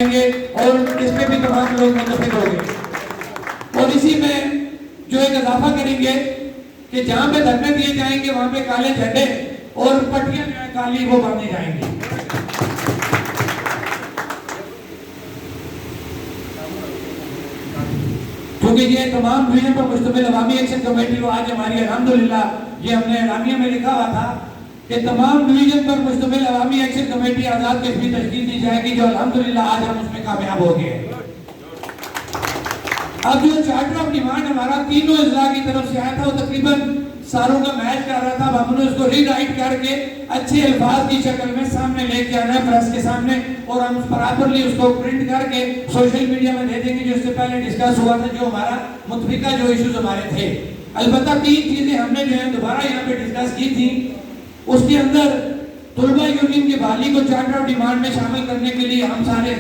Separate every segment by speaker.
Speaker 1: और इसमें भी तमाम लोग मुतफिक होंगे और इसी में जो एक इजाफा करेंगे कि जहां पे धरने दिए जाएंगे वहां पे काले झंडे और पट्टियां जो है काली वो बांधी जाएंगी। क्योंकि ये तमाम डिवीजन पर मुश्तमिल अवामी एक्शन कमेटी आज हमारी अल्हम्दुलिल्लाह ये हमने एलानिया में लिखा हुआ था कि तमाम डिवीजन पर मुश्तमिल अवामी एक्शन कमेटी आजाद कश्मीर तश्कील दी जाएगी, जो अल्हम्दुलिल्लाह आज हम उसमें कामयाब हो गए। अब जो चार्टर ऑफ डिमांड हमारा तीनों अजला की तरफ से आया था वो तकरीबन सारों का मैच कर रहा था। हमने उसको रीराइट करके अच्छे अल्फाज की शक्ल में सामने लेके आना है प्रेस के सामने और हम प्रॉपरली उसको प्रिंट करके सोशल मीडिया में दे देंगे। जो इससे पहले डिस्कस हुआ था, जो हमारा मुतफिका जो इश्यूज हमारे थे, अलबत्ता तीन चीजें हमने जो है दोबारा यहाँ पे डिस्कस की थी। उसके अंदर तुलबा यूनियन की बहाली को चार्टर ऑफ डिमांड में शामिल करने के लिए हम सारे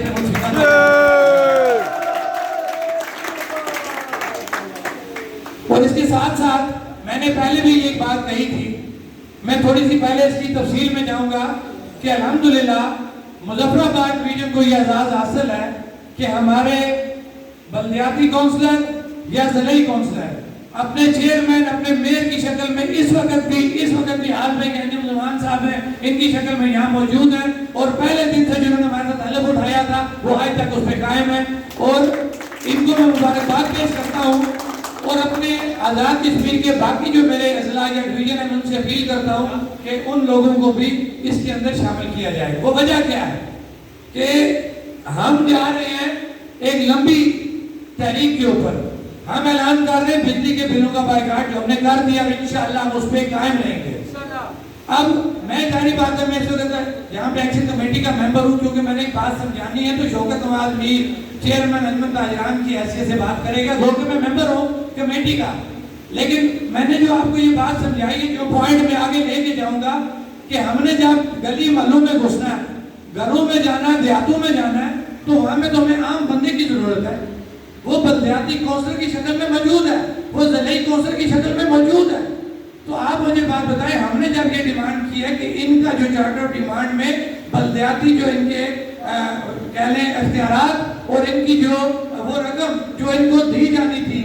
Speaker 1: और इसके साथ साथ मैंने पहले भी एक बात कही थी, मैं थोड़ी सी पहले इसकी तफसील में जाऊंगा कि अल्हम्दुलिल्लाह मुजफ्फराबाद डिवीजन को यह एजाज हासिल है कि हमारे बल्दियाती काउंसलर या जिले काउंसलर अपने चेयरमैन अपने मेयर की शक्ल में इस वक्त भी हाल में कहने मुसलमान साहब हैं, इनकी शक्ल में यहाँ मौजूद हैं और पहले दिन से जिन्होंने हमारे साथ हलफ उठाया था वो आज तक उस पर कायम है और इनको मैं मुबारकबाद पेश करता हूँ और अपने आजाद कश्मीर के बाकी जो मेरे अजला या डिवीजन है उनसे अपील करता हूँ कि उन लोगों को भी इसके अंदर शामिल किया जाए। वो वजह क्या है कि हम जा रहे हैं एक लंबी तहरीक के ऊपर, हम ऐलान कर रहे हैं बिजली के बिलों का बाइकाट जो हमने कर दिया, इंशाअल्लाह हम उस पर कायम रहेंगे। अब मैं जारी बात है, मैं इस वक्त यहाँ पे एक्शन कमेटी का मेंबर हूँ क्योंकि मैंने एक बात समझानी है तो शौकत नवाज मीर चेयरमैन अजमत ताजरान की हैसियत से बात करेगा, जो कि मैं मेंबर हूँ कमेटी का। लेकिन मैंने जो आपको ये बात समझाई है, जो पॉइंट में आगे लेके जाऊंगा कि हमने जब गली महलों में घुसना है, घरों में जाना है, देहातों में जाना है, तो वहां में तो हमें आम बंदे की जरूरत है। वो बल्दियाती काउंसलर की शक्ल में मौजूद है, वो जिले काउंसलर की शक्ल में मौजूद है। तो आप मुझे बात बताएं, हमने जब ये डिमांड की है कि इनका जो चार्टर ऑफ डिमांड में बल्दियाती जो इनके कह लें इख्तियारात और इनकी जो वो रकम जो इनको दी जानी थी